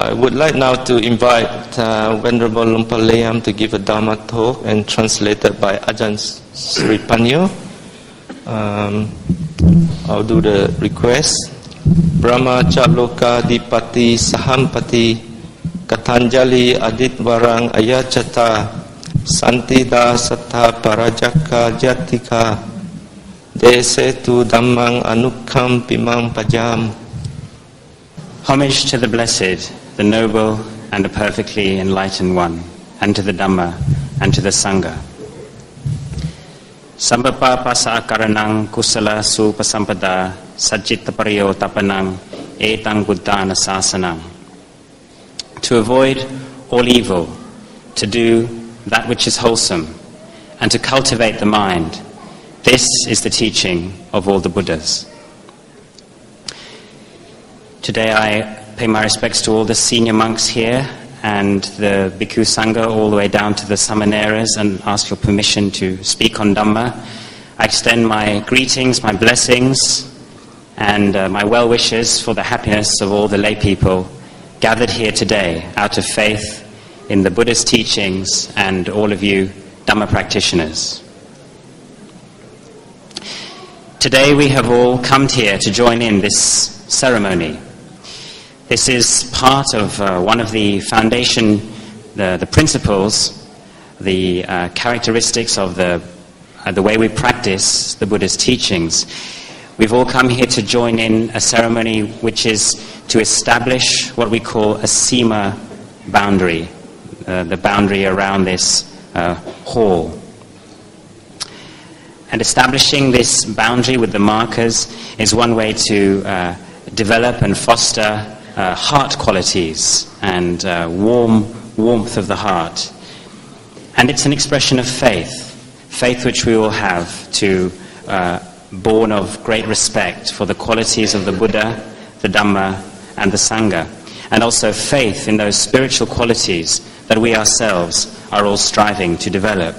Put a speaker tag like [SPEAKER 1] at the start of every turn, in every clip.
[SPEAKER 1] I would like now to invite Venerable Luang Liem to give a Dharma talk and translated by Ajahn Sri Panyo. I'll do the request. Brahma Chaloka Dipati Sahampati Katanjali Aditvarang Ayachata Santida Sattha Parajaka Jatika Desetu Dhammang Anukkam Pimang Pajam.
[SPEAKER 2] Homage to the Blessed, the Noble and the Perfectly Enlightened One, and to the Dhamma and to the Sangha. Sambapa pasa akaranang kusala su pasampada sajjita pariyo tapanang etang buddhana sasanang. To avoid all evil, to do that which is wholesome, and to cultivate the mind, this is the teaching of all the Buddhas. Today I pay my respects to all the senior monks here and the Bhikkhu Sangha all the way down to the Samaneras and ask your permission to speak on Dhamma. I extend my greetings, my blessings and my well wishes for the happiness of all the lay people gathered here today out of faith in the Buddha's teachings and all of you Dhamma practitioners. Today we have all come here to join in this ceremony. This is part of one of the foundation, the principles, the characteristics of the way we practice the Buddha's teachings. We've all come here to join in a ceremony which is to establish what we call a Sima boundary, the boundary around this hall. And establishing this boundary with the markers is one way to develop and foster heart qualities and warmth of the heart. And it's an expression of faith which we all have born of great respect for the qualities of the Buddha, the Dhamma and the Sangha, and also faith in those spiritual qualities that we ourselves are all striving to develop.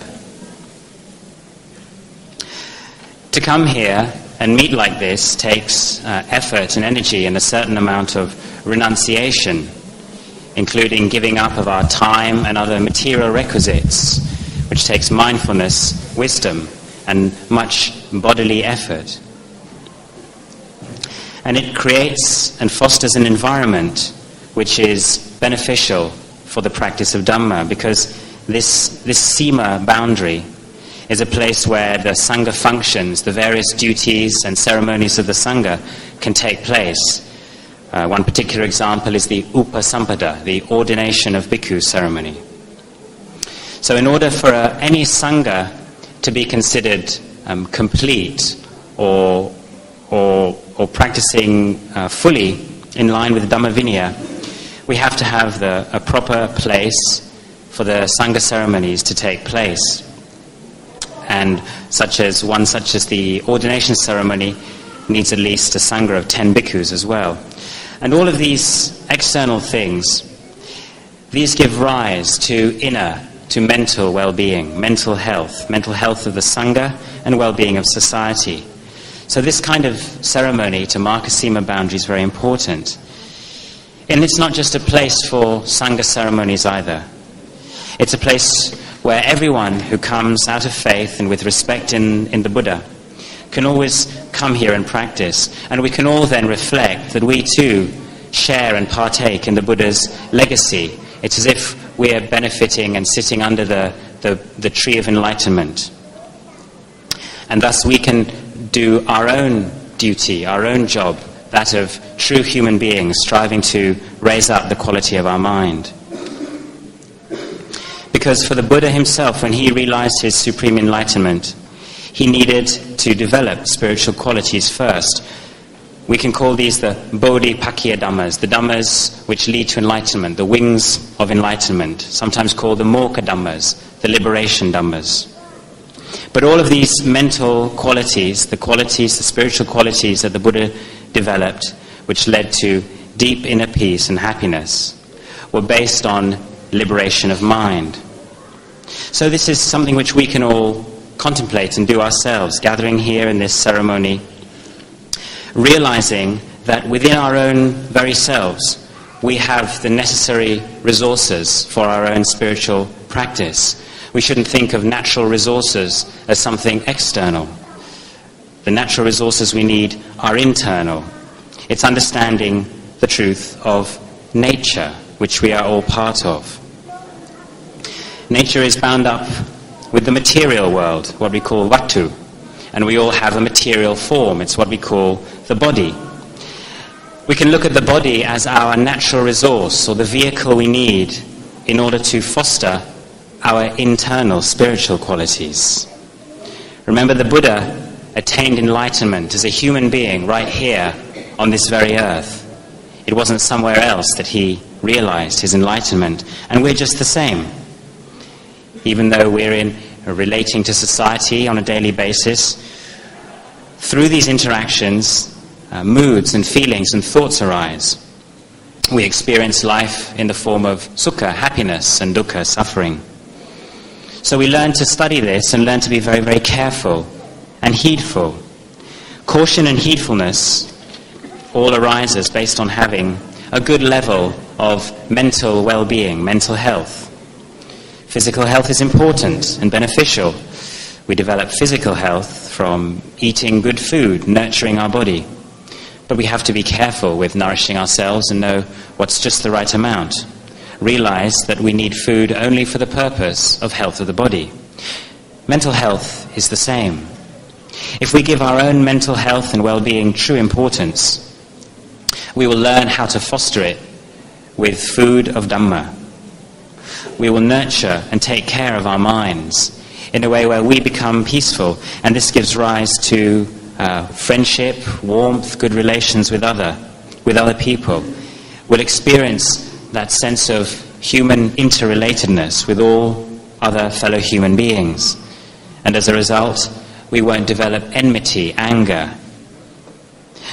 [SPEAKER 2] To come here and meet like this takes effort and energy and a certain amount of renunciation, including giving up of our time and other material requisites, which takes mindfulness, wisdom, and much bodily effort. And it creates and fosters an environment which is beneficial for the practice of Dhamma, because this Sima boundary is a place where the Sangha functions, the various duties and ceremonies of the Sangha can take place. One particular example is the Upasampada, the ordination of bhikkhu ceremony. So in order for any Sangha to be considered complete or practicing fully in line with Dhamma Vinaya, we have to have a proper place for the Sangha ceremonies to take place. And such as the ordination ceremony needs at least a Sangha of 10 bhikkhus as well. And all of these external things, these give rise to mental well-being, mental health of the Sangha and well-being of society. So this kind of ceremony to mark a Sima boundary is very important. And it's not just a place for Sangha ceremonies either. It's a place where everyone who comes out of faith and with respect in the Buddha can always come here and practice. And we can all then reflect that we too share and partake in the Buddha's legacy. It's as if we are benefiting and sitting under the tree of enlightenment. And thus we can do our own duty, our own job, that of true human beings striving to raise up the quality of our mind. Because for the Buddha himself, when he realized his supreme enlightenment, he needed to develop spiritual qualities first. We can call these the Bodhipakkhya Dhammas, the Dhammas which lead to enlightenment, the wings of enlightenment, sometimes called the Moksha Dhammas, the liberation Dhammas. But all of these mental qualities, the spiritual qualities that the Buddha developed, which led to deep inner peace and happiness, were based on liberation of mind. So this is something which we can all contemplate and do ourselves, gathering here in this ceremony, realizing that within our own very selves we have the necessary resources for our own spiritual practice. We shouldn't think of natural resources as something external. The natural resources we need are internal. It's understanding the truth of nature, which we are all part of. Nature is bound up with the material world, what we call vatu, and we all have a material form. It's what we call the body. We can look at the body as our natural resource, or the vehicle we need in order to foster our internal spiritual qualities. Remember, the Buddha attained enlightenment as a human being right here on this very earth. It wasn't somewhere else that he realized his enlightenment, and we're just the same. Even though we're relating to society on a daily basis, through these interactions, moods and feelings and thoughts arise. We experience life in the form of sukha, happiness, and dukkha, suffering. So we learn to study this and learn to be very, very careful and heedful. Caution and heedfulness all arises based on having a good level of mental well-being, mental health. Physical health is important and beneficial. We develop physical health from eating good food, nurturing our body. But we have to be careful with nourishing ourselves and know what's just the right amount. Realize that we need food only for the purpose of health of the body. Mental health is the same. If we give our own mental health and well-being true importance, we will learn how to foster it with food of Dhamma. We will nurture and take care of our minds in a way where we become peaceful, and this gives rise to friendship, warmth, good relations with other people. We'll experience that sense of human interrelatedness with all other fellow human beings, and as a result, we won't develop enmity, anger,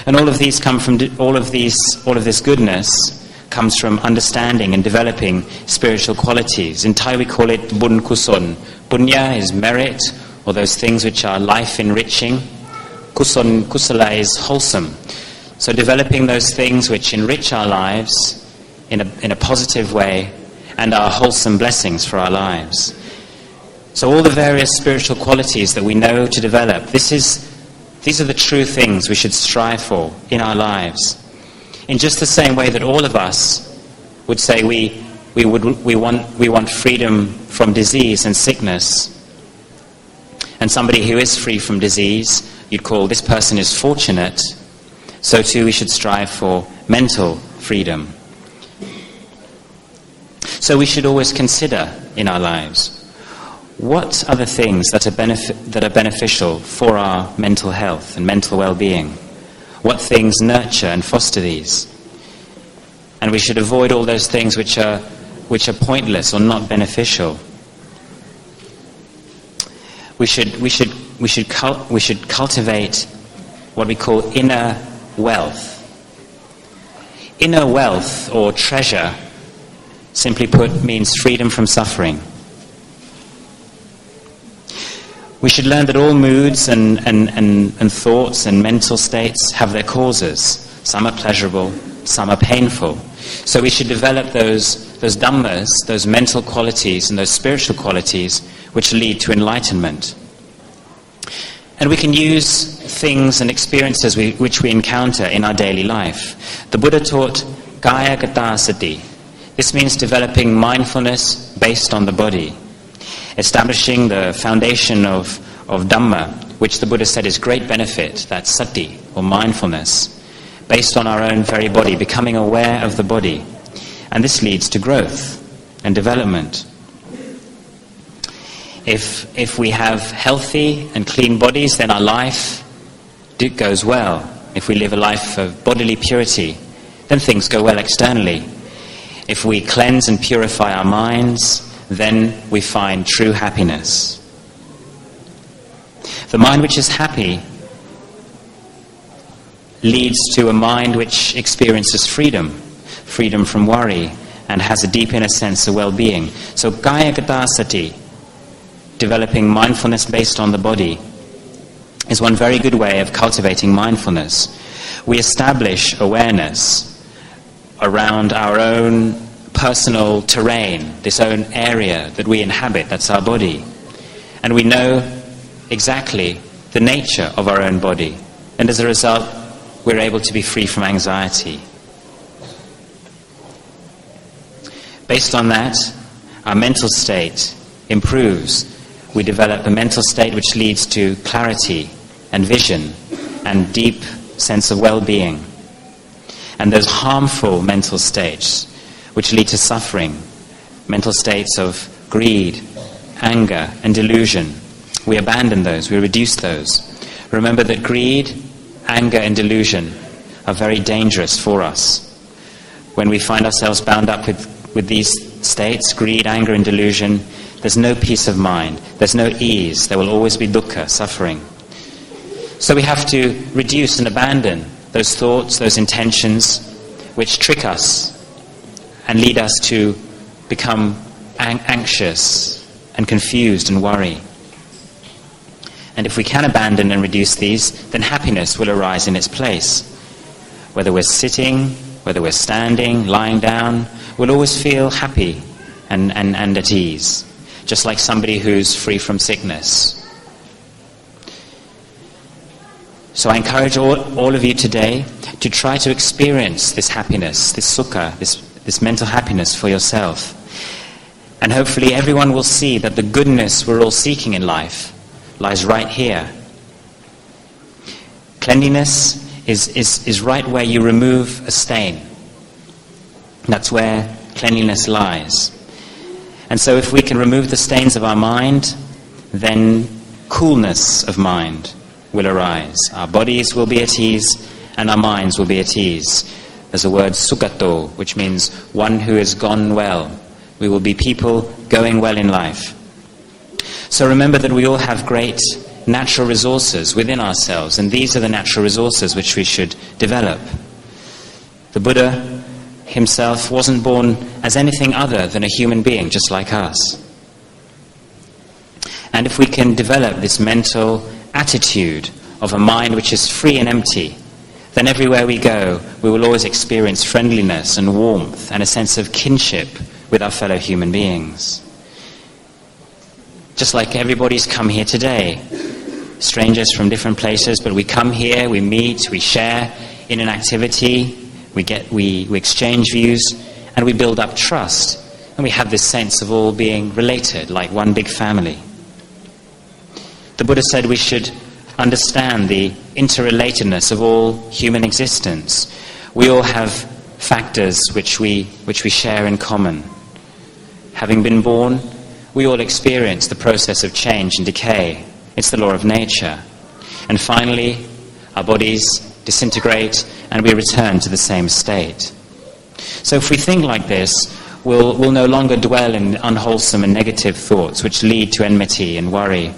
[SPEAKER 2] and all of these come from all of this goodness comes from understanding and developing spiritual qualities. In Thai we call it bun kuson. Punya is merit, or those things which are life-enriching. Kuson, kusala is wholesome. So developing those things which enrich our lives in a positive way and are wholesome blessings for our lives. So all the various spiritual qualities that we know to develop, these are the true things we should strive for in our lives. In just the same way that all of us would say we want freedom from disease and sickness, and somebody who is free from disease, you'd call this person is fortunate, so too we should strive for mental freedom. So we should always consider in our lives, what are the things that are beneficial for our mental health and mental well-being? What things nurture and foster these? And we should avoid all those things which are pointless or not beneficial. We should cultivate what we call inner wealth. Inner wealth, or treasure, simply put, means freedom from suffering. We should learn that all moods and thoughts and mental states have their causes. Some are pleasurable, some are painful. So we should develop those dhammas, those mental qualities and those spiritual qualities which lead to enlightenment. And we can use things and experiences which we encounter in our daily life. The Buddha taught kaya gata sati. This means developing mindfulness based on the body. Establishing the foundation of Dhamma, which the Buddha said is great benefit, that's sati, or mindfulness, based on our own very body, becoming aware of the body. And this leads to growth and development. If we have healthy and clean bodies, then our life goes well. If we live a life of bodily purity, then things go well externally. If we cleanse and purify our minds, then we find true happiness. The mind which is happy leads to a mind which experiences freedom from worry, and has a deep inner sense of well-being. So kaya gata sati, developing mindfulness based on the body, is one very good way of cultivating mindfulness. We establish awareness around our own personal terrain, this own area that we inhabit, that's our body. And we know exactly the nature of our own body. And as a result, we're able to be free from anxiety. Based on that, our mental state improves. We develop a mental state which leads to clarity and vision and deep sense of well-being. And those harmful mental states which lead to suffering, mental states of greed, anger and delusion, we abandon those, we reduce those. Remember that greed, anger and delusion are very dangerous for us. When we find ourselves bound up with these states, greed, anger and delusion, there's no peace of mind, there's no ease, there will always be dukkha, suffering. So we have to reduce and abandon those thoughts, those intentions which trick us and lead us to become anxious and confused and worry. And if we can abandon and reduce these, then happiness will arise in its place. Whether we're sitting, whether we're standing, lying down, we'll always feel happy and at ease, just like somebody who's free from sickness. So I encourage all of you today to try to experience this happiness, this sukha, this mental happiness for yourself. And hopefully everyone will see that the goodness we're all seeking in life lies right here. Cleanliness is right where you remove a stain. That's where cleanliness lies. And so if we can remove the stains of our mind, then coolness of mind will arise. Our bodies will be at ease and our minds will be at ease. There's a word sugato, which means one who has gone well. We will be people going well in life. So remember that we all have great natural resources within ourselves, and these are the natural resources which we should develop. The Buddha himself wasn't born as anything other than a human being, just like us. And if we can develop this mental attitude of a mind which is free and empty, then everywhere we go, we will always experience friendliness and warmth and a sense of kinship with our fellow human beings. Just like everybody's come here today, strangers from different places, but we come here, we meet, we share in an activity, we exchange views, and we build up trust, and we have this sense of all being related, like one big family. The Buddha said we should understand the interrelatedness of all human existence. We all have factors which we share in common. Having been born, we all experience the process of change and decay. It's the law of nature. And finally, our bodies disintegrate and we return to the same state. So if we think like this, we'll no longer dwell in unwholesome and negative thoughts which lead to enmity and worry.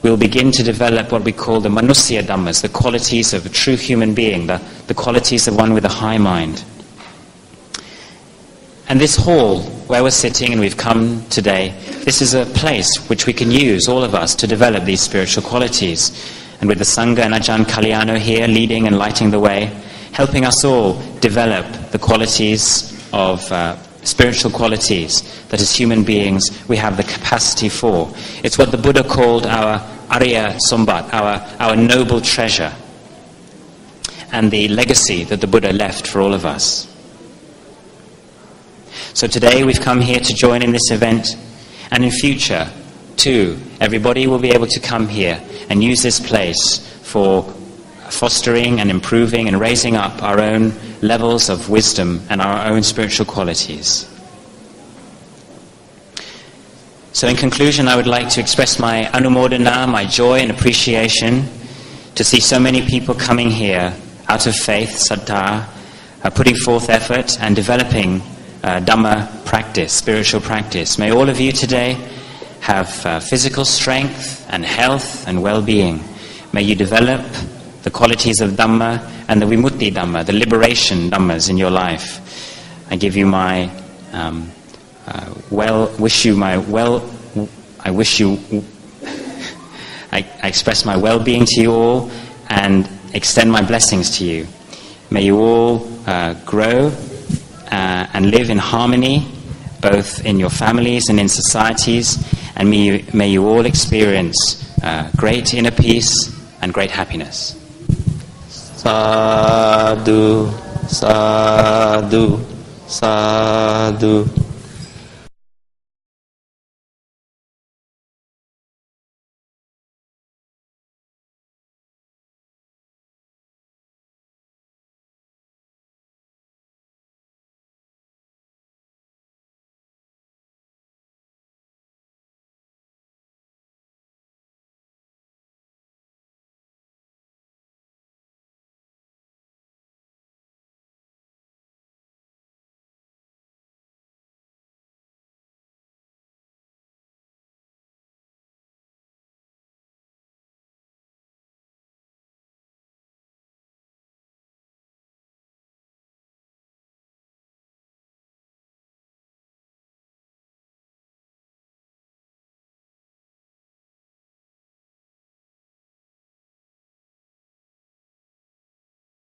[SPEAKER 2] We'll begin to develop what we call the manusya dhammas, the qualities of a true human being, the qualities of one with a high mind. And this hall where we're sitting and we've come today, this is a place which we can use, all of us, to develop these spiritual qualities. And with the Sangha and Ajahn Kalyano here leading and lighting the way, helping us all develop the qualities of spiritual qualities that as human beings we have the capacity for. It's what the Buddha called our Arya Sombat, our noble treasure, and the legacy that the Buddha left for all of us. So today we've come here to join in this event, and in future too, everybody will be able to come here and use this place for fostering and improving and raising up our own levels of wisdom and our own spiritual qualities. So in conclusion, I would like to express my anumodana, my joy and appreciation to see so many people coming here out of faith, saddha, putting forth effort and developing Dhamma practice, spiritual practice. May all of you today have physical strength and health and well-being. May you develop the qualities of Dhamma and the Vimutti Dhamma, the liberation Dhammas in your life. I give you my I express my well-being to you all and extend my blessings to you. May you all grow and live in harmony, both in your families and in societies, and may you all experience great inner peace and great happiness.
[SPEAKER 1] Sadhu, sadhu, sadhu.